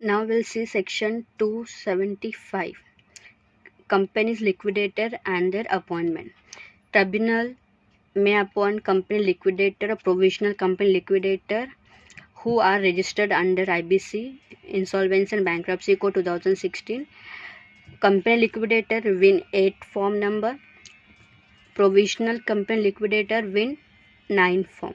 Now we'll see section 275, company's liquidator and their appointment. Tribunal may appoint company liquidator or provisional company liquidator who are registered under IBC, Insolvency and Bankruptcy Code 2016. Company liquidator win 8 form number, provisional company liquidator win 9 form.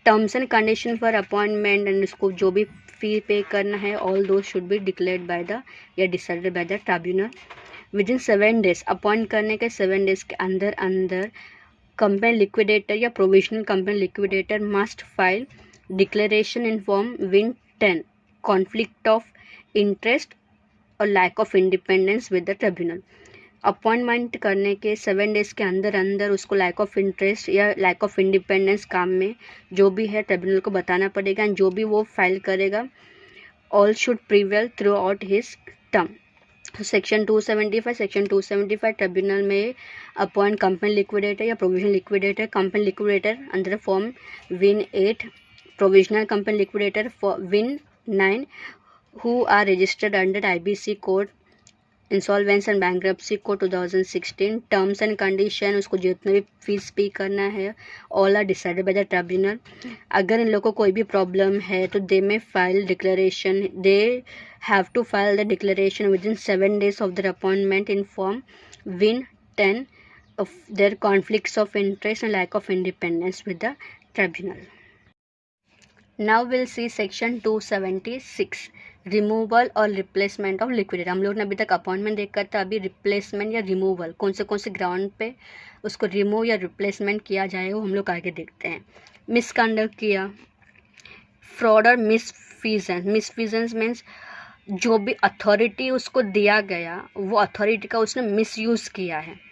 Terms and condition for appointment and उसको जो भी fee pay करना है, all do should be declared by the या decided by the tribunal within in 7 days. Appoint करने के 7 days के अंदर अंदर कंपनी लिक्विडेटर या provisional company liquidator must file declaration in form win 10 conflict of interest और lack of independence with the tribunal. Appointment करने के 7 days के अंदर अंदर उसको लैक ऑफ इंटरेस्ट या लैक ऑफ इंडिपेंडेंस काम में जो भी है ट्रिब्यूनल को बताना पड़ेगा, एंड जो भी वो फाइल करेगा all should prevail throughout his term. Section 275 tribunal में अपॉइंट कंपनी लिक्विडेटर या provisional liquidator. Company liquidator under form विन 8, प्रोविजनल कंपनी लिक्विडेटर विन 9 who are registered under IBC code, insolvency and bankruptcy code 2016. Terms and condition उसको जितना भी fees pay करना है all are decided by the tribunal. अगर इन लोगों को कोई भी प्रॉब्लम है तो they may file declaration, they have to file the declaration with in 7 days of their appointment in form win 10 of their conflicts of interest and lack of independence with the tribunal. Now we'll see section 276, removal और replacement of liquidator. हम लोग ने अभी तक appointment देखा था, अभी replacement या रिमूवल कौन से ग्राउंड पे उसको रिमूव या रिप्लेसमेंट किया जाए वो हम लोग आगे देखते हैं. मिसकंडक्ट किया, फ्रॉड और मिसफीजेंस मीन्स जो भी अथॉरिटी उसको दिया गया वो अथॉरिटी का उसने मिसयूज़ किया है.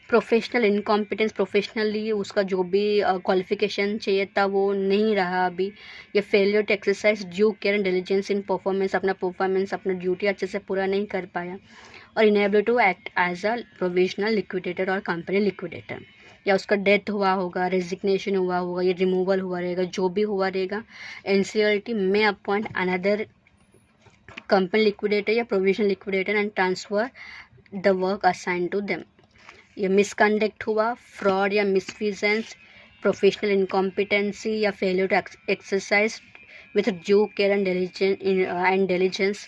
प्रोफेशनल इनकॉम्पिटेंस, प्रोफेशनली उसका जो भी क्वालिफिकेशन चाहिए था वो नहीं रहा अभी. या failure to exercise due care and diligence in performance, अपना ड्यूटी अच्छे से पूरा नहीं कर पाया. और unable to act as a provisional liquidator और कंपनी लिक्विडेटर. या उसका डेथ हुआ होगा, रेजिग्नेशन हुआ होगा, या रिमूवल हुआ रहेगा, जो भी हुआ रहेगा, एनसीएलटी में अपॉइंट अनदर कंपनी लिक्विडेटर या provisional liquidator and transfer the work assign to them. या मिसकंडक्ट हुआ, फ्रॉड या मिसफीजेंस, प्रोफेशनल इनकॉम्पिटेंसी या failure to exercise with due care and diligence,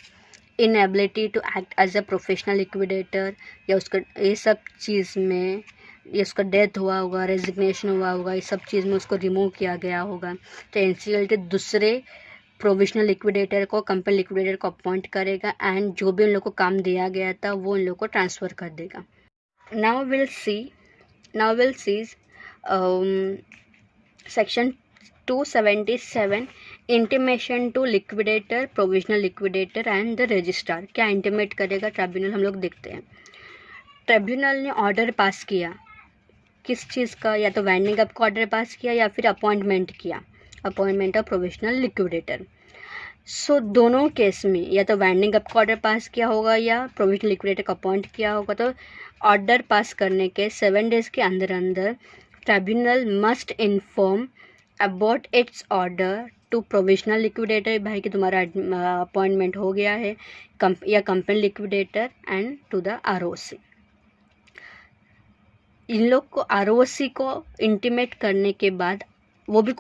inability to act as a professional liquidator, या उसका ये सब चीज़ में, या उसका डेथ हुआ होगा, रेजिग्नेशन हुआ होगा, ये सब चीज़ में उसको रिमूव किया गया होगा तो एनसीएलटी दूसरे प्रोविजनल लिक्विडेटर को, कंपनी लिक्विडेटर को अपॉइंट करेगा एंड जो भी उन लोग को काम दिया गया था वो उन लोग को ट्रांसफ़र कर देगा. Now we'll see section 277, intimation to liquidator, provisional liquidator and the registrar. क्या इंटीमेट करेगा ट्रिब्यूनल हम लोग देखते हैं. ट्रिब्यूनल ने ऑर्डर पास किया किस चीज़ का, या तो वाइंडिंग अप का ऑर्डर पास किया या फिर अपॉइंटमेंट ऑफ प्रोविजनल लिक्विडेटर. सो दोनों केस में या तो वाइंडिंग अप का ऑर्डर पास किया होगा या प्रोविजनल लिक्विडेटर को अपॉइंट किया होगा. तो ऑर्डर पास करने के 7 days के अंदर अंदर tribunal must inform about its order to provisional liquidator, भाई कि तुम्हारा अपॉइंटमेंट हो गया है, या company liquidator and to the ROC. इन लोग को आरओसी को इंटीमेट करने के बाद, वो भी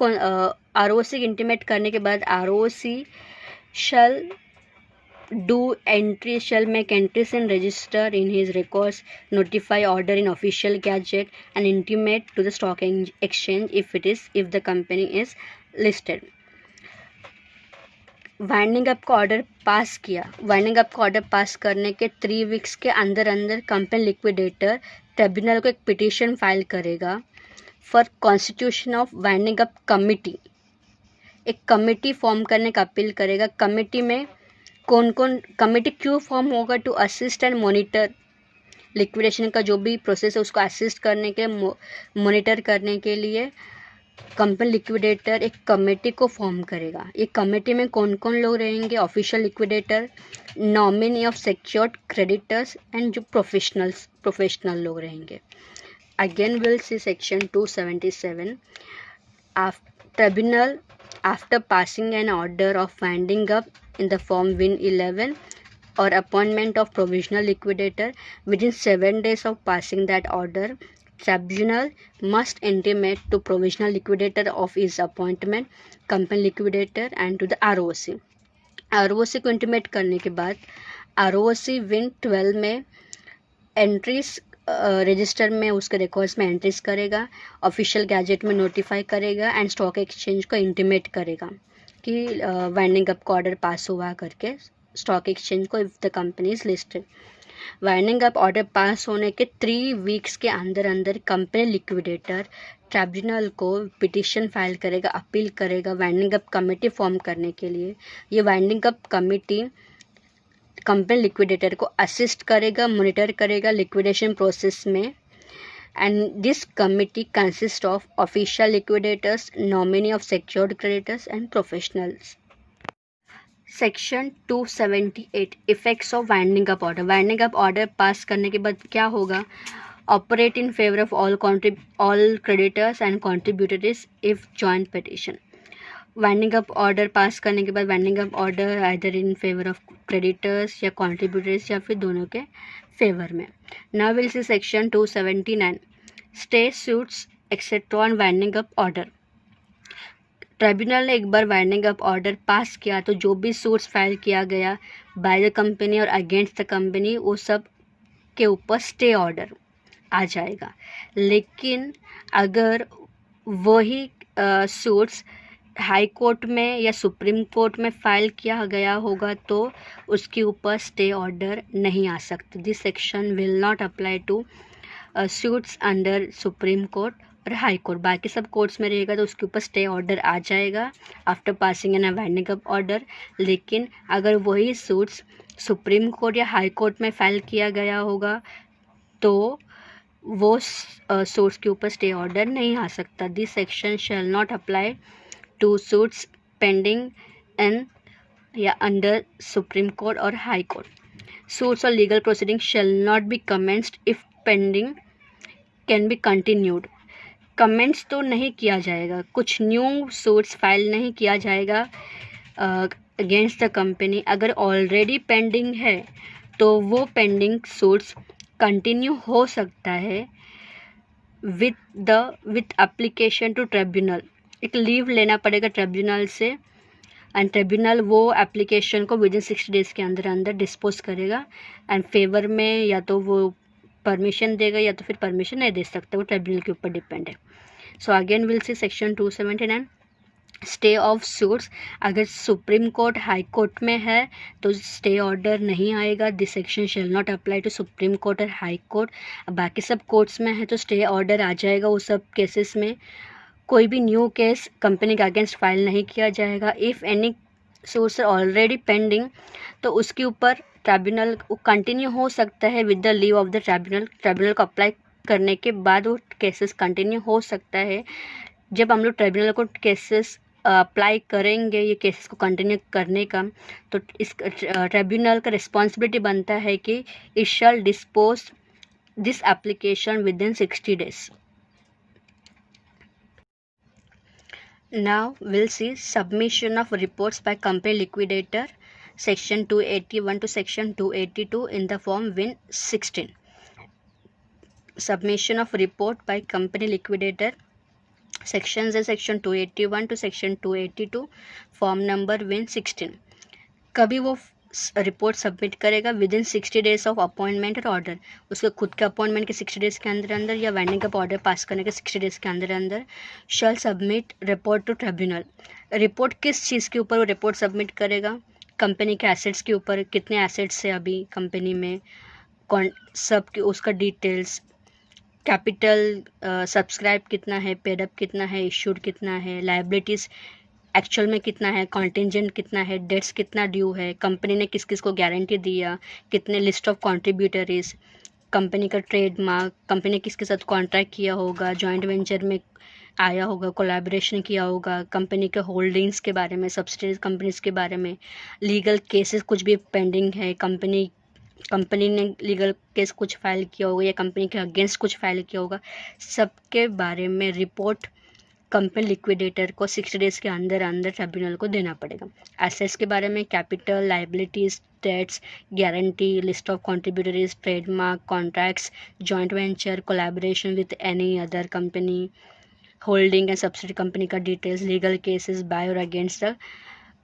आरओसी इंटीमेट करने के बाद ROC shall make entries in register in his records, notify order in official gazette and intimate to the stock exchange if the company is listed. Winding up का ऑर्डर पास किया, winding up का order pass करने के 3 weeks के अंदर अंदर company liquidator tribunal को एक पिटीशन फाइल करेगा for constitution of winding up committee. एक कमेटी फॉर्म करने का अपील करेगा. कमेटी में कमेटी क्यों फॉर्म होगा? To assist and monitor liquidation का जो भी प्रोसेस है उसको असिस्ट करने के, मॉनिटर करने के लिए कंपनी लिक्विडेटर एक कमेटी को फॉर्म करेगा. ये कमेटी में कौन कौन लोग रहेंगे? Official liquidator, nominee of secured creditors and जो प्रोफेशनल लोग रहेंगे. Again we'll see section 277. Tribunal after passing an order of winding up in the form Win 11 or appointment of provisional liquidator. Within 7 days of passing that order, tribunal must intimate to provisional liquidator of his appointment, company liquidator and to the ROC. ROC को intimate करने के बाद ROC Win 12 में entries register में उसके records में entries करेगा, official gazette में नोटिफाई करेगा एंड स्टॉक एक्सचेंज को इंटीमेट करेगा कि वाइंडिंग अप का ऑर्डर पास हुआ करके स्टॉक एक्सचेंज को if the company is listed. Winding up order पास होने के 3 वीक्स के अंदर अंदर कंपनी लिक्विडेटर ट्रिब्यूनल को पिटिशन फाइल करेगा, अपील करेगा वाइंडिंग अप कमेटी फॉर्म करने के लिए। ये winding up committee company liquidator को असिस्ट करेगा, मॉनिटर करेगा लिक्विडेशन प्रोसेस में। And this committee consist of official liquidators, nominee of secured creditors and professionals. Section 278 effects of winding up order. Winding up order pass करने के बाद क्या होगा? Operate in favour of all creditors and contributors if joint petition. Winding up order pass करने के बाद winding up order either in favour of creditors या contributors या फिर दोनों के फेवर में। Now we'll see section 279 stay suits etcetera on winding up order. Tribunal ने एक बार वाइंडिंग अप ऑर्डर पास किया तो जो भी सूट्स फाइल किया गया बाय द कंपनी और अगेंस्ट द कंपनी वो सब के ऊपर स्टे ऑर्डर आ जाएगा। लेकिन अगर वही सूट्स हाई कोर्ट में या सुप्रीम कोर्ट में फाइल किया गया होगा तो उसके ऊपर स्टे ऑर्डर नहीं आ सकता। This section will not apply to suits under supreme court और हाई कोर्ट। बाकी सब कोर्ट्स में रहेगा तो उसके ऊपर स्टे ऑर्डर आ जाएगा after passing an winding up order. लेकिन अगर वही सूट्स सुप्रीम कोर्ट या हाई कोर्ट में फाइल किया गया होगा तो वो सूट्स के ऊपर स्टे ऑर्डर नहीं आ सकता। This section shall not apply to suits pending in या under Supreme Court or High Court. Suits or legal proceedings shall not be commenced if pending can be continued. Commence तो नहीं किया जाएगा, कुछ new suits file नहीं किया जाएगा against the company. अगर ऑलरेडी पेंडिंग है तो वो पेंडिंग सूट्स कंटिन्यू हो सकता है विथ एप्लीकेशन टू ट्रिब्यूनल। एक लीव लेना पड़ेगा ट्रिब्यूनल से एंड ट्रिब्यूनल वो एप्लीकेशन को विदिन 60 डेज़ के अंदर अंदर डिस्पोज करेगा एंड फेवर में या तो वो परमिशन देगा या तो फिर परमिशन नहीं दे सकता, वो ट्रिब्यूनल के ऊपर डिपेंड है। So again we'll see section 279 stay of suits. अगर सुप्रीम कोर्ट हाई कोर्ट में है तो स्टे ऑर्डर नहीं आएगा। This section shall not apply to supreme court और हाई कोर्ट। बाकी सब कोर्ट्स में है तो स्टे ऑर्डर आ जाएगा वो सब केसेस में। कोई भी न्यू केस कंपनी के अगेंस्ट फाइल नहीं किया जाएगा। If any suits are already pending तो उसके ऊपर ट्रिब्यूनल कंटिन्यू हो सकता है with the leave of the tribunal. Tribunal को अप्लाई करने के बाद वो केसेस कंटिन्यू हो सकता है। जब हम लोग ट्रिब्यूनल को केसेस अप्लाई करेंगे ये केसेस को कंटिन्यू करने का तो इस ट्रिब्यूनल का रिस्पॉन्सिबिलिटी बनता है कि it shall dispose this application within 60 days. Now we'll see submission of reports by company liquidator, section 281 to section 282 in the form Win 16. Submission of report by company liquidator, sections are section 281 to section 282, form number Win 16. कभी वो report submit करेगा within 60 days of appointment और order. उसके खुद के appointment के 60 days के अंदर अंदर या वाइंडिंग अप ऑर्डर पास करने के 60 डेज़ के अंदर अंदर shall submit report to tribunal. Report किस चीज़ के ऊपर वो रिपोर्ट सबमिट करेगा? कंपनी के एसेट्स के ऊपर, कितने एसेट्स है अभी कंपनी में, कौन सब के उसका डिटेल्स, कैपिटल सब्सक्राइब कितना है, पेडअप कितना है, इशूड कितना है, लायबिलिटीज़ एक्चुअल में कितना है, कॉन्टिजेंट कितना है, डेट्स कितना ड्यू है, कंपनी ने किस किस को गारंटी दिया, कितने लिस्ट ऑफ कॉन्ट्रीब्यूटरीज, कंपनी का ट्रेडमार्क, कंपनी ने किसके साथ कॉन्ट्रैक्ट किया होगा, जॉइंट वेंचर में आया होगा, कोलैबोरेशन किया होगा, कंपनी के होल्डिंग्स के बारे में, सब्सिडीज कंपनीज के बारे में, लीगल केसेस कुछ भी पेंडिंग है, कंपनी ने लीगल केस कुछ फाइल किया होगा या कंपनी के अगेंस्ट कुछ फाइल किया होगा, सबके बारे में रिपोर्ट कंपनी लिक्विडेटर को 60 डेज के अंदर अंदर ट्रिब्यूनल को देना पड़ेगा। एसेट्स के बारे में capital, liabilities, debts, guarantee, list of contributories, trademark, contracts, joint venture, collaboration with any other company, holding and subsidy company का डिटेल्स, लीगल केसेस बाय और अगेंस्ट द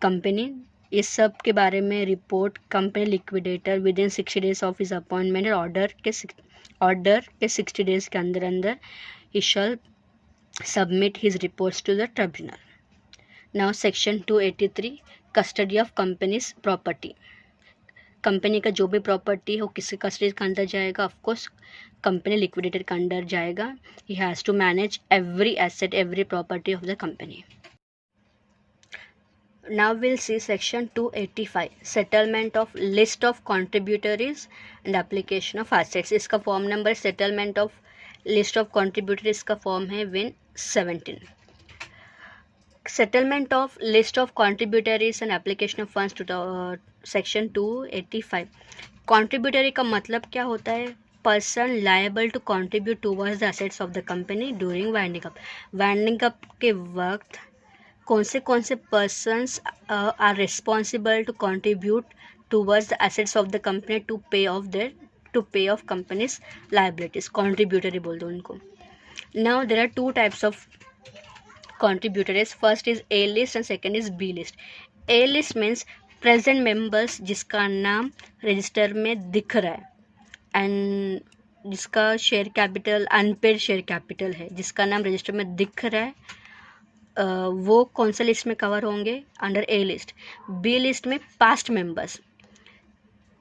कंपनी, इस सब के बारे में रिपोर्ट कंपनी लिक्विडेटर विद इन 60 days of his appointment, order के 60 days के अंदर अंदर ही shall submit his reports to the tribunal. Now section 283 custody of company's property. Company का जो भी प्रॉपर्टी है वो किसके कस्टडी के अंदर जाएगा? ऑफकोर्स कंपनी लिक्विडेटर के अंदर जाएगा। He has to manage every asset, every property of the company. Now we'll see section 285 settlement of list of contributors and application of assets। इसका form number settlement of list of contributories का form है विन 17। Settlement of list of contributories and application of funds to section 285। Contributory का मतलब क्या होता है? Person liable to contribute towards the assets of the company during winding up. Winding up के वक्त कौन से persons are responsible to contribute towards the assets of the company to pay off company's liabilities. Contributory बोल दो उनको। Now there are 2 types of contributories. First is A list and second is B list. A list means present members जिसका नाम register में दिख रहा है एंड जिसका share capital unpaid share capital है, जिसका नाम रजिस्टर में दिख रहा है, वो कौन सा लिस्ट में कवर होंगे? अंडर ए लिस्ट। बी लिस्ट में पास्ट मेंबर्स,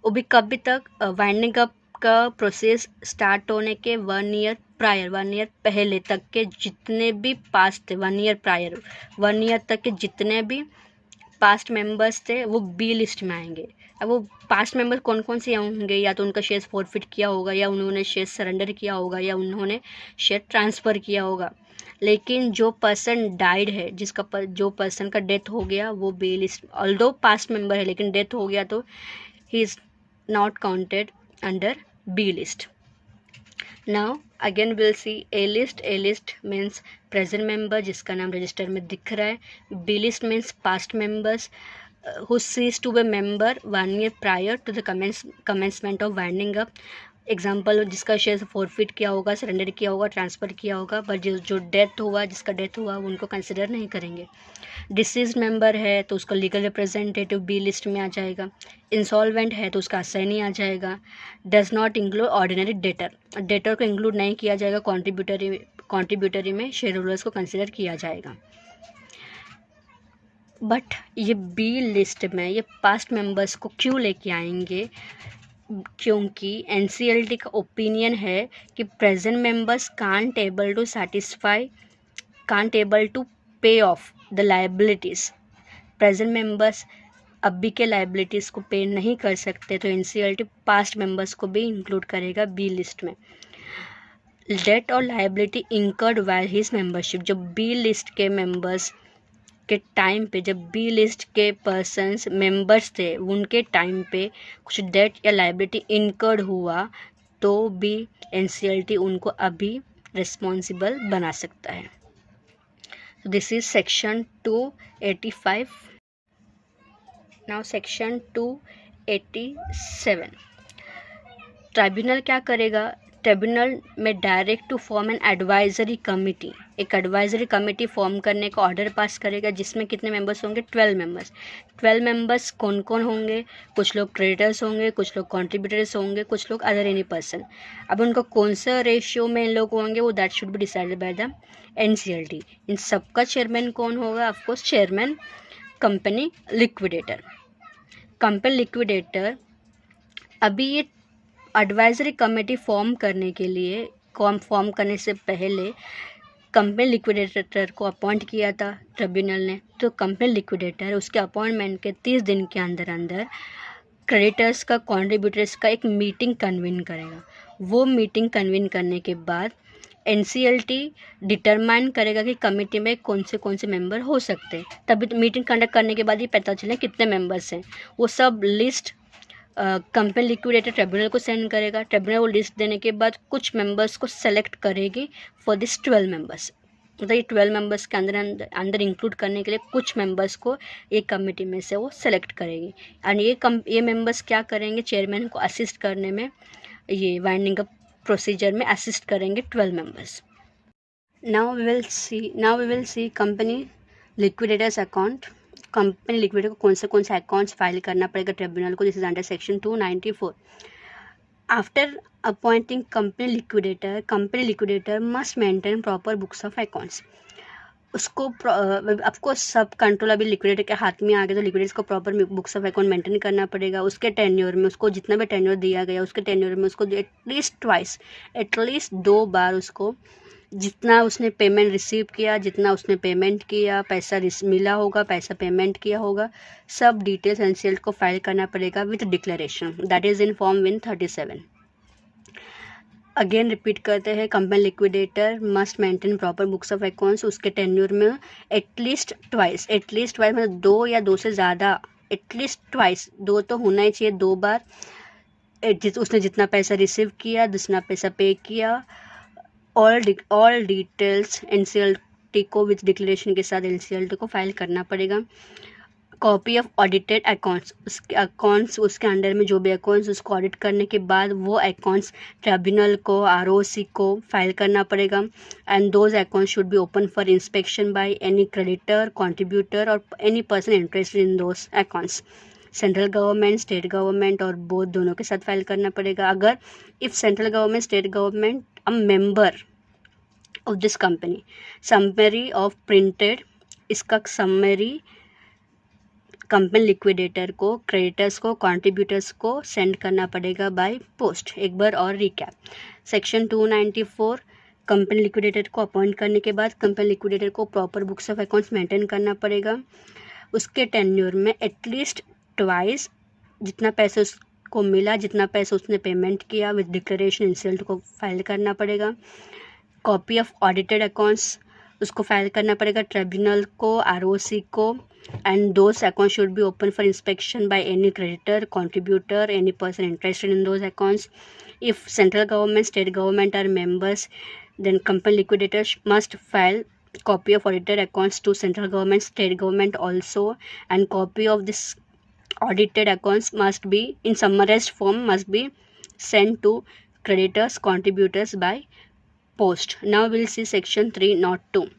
वो भी कभी तक वाइंडिंग अप का प्रोसेस स्टार्ट होने के 1 ईयर प्रायर, 1 ईयर पहले तक के जितने भी पास्ट थे, 1 ईयर प्रायर, 1 ईयर तक के जितने भी पास्ट मेंबर्स थे वो बी लिस्ट में आएंगे। अब वो पास्ट मेंबर्स कौन कौन से होंगे? या तो उनका शेयर फॉरफिट किया होगा, या उन्होंने शेयर सरेंडर किया होगा, या उन्होंने शेयर ट्रांसफ़र किया होगा। लेकिन जो पर्सन डाइड है, जो पर्सन का डेथ हो गया, वो B list, although past member है लेकिन डेथ हो गया तो he is not counted under B list. Now again we'll see A list. A list means present member जिसका नाम रजिस्टर में दिख रहा है। B list means past members who ceased to be member 1 year prior to the commencement of winding up। Example जिसका share forfeit किया होगा, surrender किया होगा, ट्रांसफ़र किया होगा, बट जो जिसका डेथ हुआ उनको कंसिडर नहीं करेंगे। डिसीज मेंबर है तो उसका लीगल रिप्रेजेंटेटिव बी लिस्ट में आ जाएगा। इंसॉल्वेंट है तो उसका असाइनी आ जाएगा। Does not include ordinary debtor को इंक्लूड नहीं किया जाएगा। कॉन्ट्रीब्यूटरी में शेयर होल्डर्स को कंसिडर किया जाएगा। बट ये बी लिस्ट में ये पास्ट मेंबर्स को क्यों लेके आएंगे? क्योंकि एनसीएलटी का ओपिनियन है कि present members can't able to pay off the liabilities. Present members अभी के लाइबिलिटीज़ को पे नहीं कर सकते, तो एनसीएलटी पास्ट मेंबर्स को भी इंक्लूड करेगा बी लिस्ट में। डेट और liability incurred while his membership. जब बी लिस्ट के मेंबर्स के टाइम पे, जब बी लिस्ट के पर्सन्स मेंबर्स थे उनके टाइम पे कुछ डेट या लाइबिलिटी इनकर्ड हुआ तो भी एनसीएलटी उनको अभी रिस्पॉन्सिबल बना सकता है। This is section 285। Now section 287। Tribunal क्या करेगा? Tribunal may direct to form an advisory committee, एक एडवाइजरी कमेटी फॉर्म करने का ऑर्डर पास करेगा, जिसमें कितने मेंबर्स होंगे? 12 मेंबर्स। 12 मेंबर्स कौन कौन होंगे? कुछ लोग क्रेडिटर्स होंगे, कुछ लोग कॉन्ट्रीब्यूटर्स होंगे, कुछ लोग अदर एनी पर्सन। अब उनका कौन सा रेशियो में इन लोग होंगे वो that should be decided by the NCLT. इन सबका चेयरमैन कौन होगा? Of course chairman company liquidator. Company liquidator अभी ये एडवाइजरी कमेटी फॉर्म करने से पहले कंपनी लिक्विडेटर को अपॉइंट किया था ट्रिब्यूनल ने। तो कंपनी लिक्विडेटर उसके अपॉइंटमेंट के 30 दिन के अंदर अंदर क्रेडिटर्स का, कॉन्ट्रीब्यूटर्स का एक मीटिंग कन्वीन करेगा। वो मीटिंग कन्वीन करने के बाद एनसीएलटी डिटरमाइन करेगा कि कमेटी में कौन से मेंबर हो सकते हैं। तभी मीटिंग कंडक्ट करने के बाद ही पता चले कितने मेंबर्स हैं। वो सब लिस्ट कंपनी लिक्विडेटर ट्रिब्यूनल को सेंड करेगा। ट्रिब्यूनल वो लिस्ट देने के बाद कुछ मेंबर्स को सेलेक्ट करेगी फॉर दिस 12 मेंबर्स। मतलब ये 12 मेंबर्स के अंदर इंक्लूड करने के लिए कुछ मेंबर्स को एक कमेटी में से वो सेलेक्ट करेगी। एंड ये मेंबर्स क्या करेंगे, चेयरमैन को असिस्ट करने में, ये वाइंडिंग अप प्रोसीजर में असिस्ट करेंगे 12 members. Now we will see company liquidators account. Company liquidator को कौन से अकाउंट्स फाइल करना पड़ेगा ट्रिब्यूनल को, this is under section 294। After appointing company liquidator must maintain proper books of accounts. उसको आपको सब कंट्रोल अभी लिक्विडेटर के हाथ में आ गया, तो लिक्विडेटर को proper books of account maintain करना पड़ेगा। उसके टेन्योर में, उसको जितना भी टेन्योर दिया गया उसके टेन्योर में उसको एटलीस्ट 2 बार उसको जितना उसने पेमेंट रिसीव किया, जितना उसने पेमेंट किया, पैसा मिला होगा, पैसा पेमेंट किया होगा, सब डिटेल्स एनसीएल को फाइल करना पड़ेगा with declaration, that is in form win 37। Again repeat करते हैं, company liquidator must maintain proper books of accounts. उसके टेन्योर में एटलीस्ट ट्वाइस मतलब 2 या 2 से ज़्यादा, एटलीस्ट ट्वाइस, 2 तो होना ही चाहिए, 2 बार उसने जितना पैसा रिसीव किया, जितना पैसा पे किया, ऑल डिटेल्स एनसीएलटी को विथ डिक्लेरेशन के साथ एनसीएलटी को फाइल करना पड़ेगा। कॉपी ऑफ ऑडिटेड अकाउंट्स, उसके अंडर में जो भी अकाउंट्स उसको ऑडिट करने के बाद वो अकाउंट्स ट्रिब्यूनल को, आरओसी को फाइल करना पड़ेगा। And those accounts should be open for inspection by any creditor, contributor और any person interested in those accounts. Central government, state government और बोथ दोनों के साथ फाइल करना पड़ेगा। अगर if central government, state government a member of this company, summary of printed, इसका summary company liquidator को, क्रेडिटर्स को, कॉन्ट्रीब्यूटर्स को सेंड करना पड़ेगा बाय पोस्ट। एक बार और रिकैप, सेक्शन 294, कंपनी लिक्विडेटर को अपॉइंट करने के बाद कंपनी लिक्विडेटर को proper books of accounts maintain करना पड़ेगा। उसके टेन्योर में एटलीस्ट ट्वाइस जितना पैसे उसको मिला, जितना पैसा उसने पेमेंट किया, विद डिक्लेरेशन इंसल्ट को फाइल करना पड़ेगा। कॉपी ऑफ ऑडिटेड अकाउंट्स उसको फाइल करना पड़ेगा ट्रिब्यूनल को, आरओसी को। And those account should be open for inspection by any creditor, contributor, any person interested in those accounts. If central government, state government are members, then company liquidator must file copy of audited accounts to central government, state government also, and copy of this audited accounts must be in summarized form, must be sent to creditors, contributors by post. Now we'll see section 302,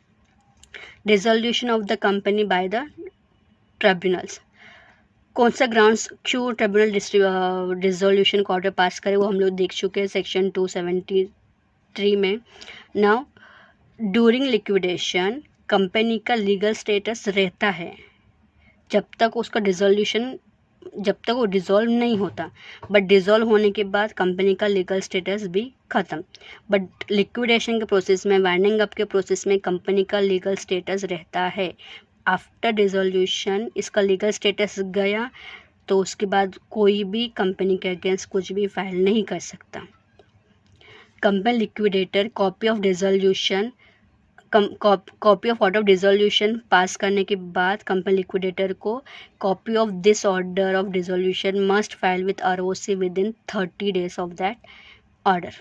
dissolution of the company by the tribunals. कौन सा grounds क्यों tribunal dissolution को order pass करे वो हम लोग देख चुके हैं सेक्शन 273 में। नाउ ड्यूरिंग लिक्विडेशन कंपनी का लीगल स्टेटस रहता है जब तक उसका डिसोल्यूशन, जब तक वो डिसॉल्व नहीं होता, बट डिसॉल्व होने के बाद कंपनी का लीगल स्टेटस भी ख़त्म। बट लिक्विडेशन के प्रोसेस में, वाइंडिंग अप के प्रोसेस में कंपनी का लीगल स्टेटस रहता है। आफ्टर डिसोल्यूशन इसका लीगल स्टेटस गया तो उसके बाद कोई भी कंपनी के अगेंस्ट कुछ भी फाइल नहीं कर सकता। Company liquidator copy of dissolution, copy of order of dissolution pass करने के बाद कंपनी लिक्विडेटर को copy of this order of dissolution must file with ROC within इन 30 days ऑफ दैट ऑर्डर।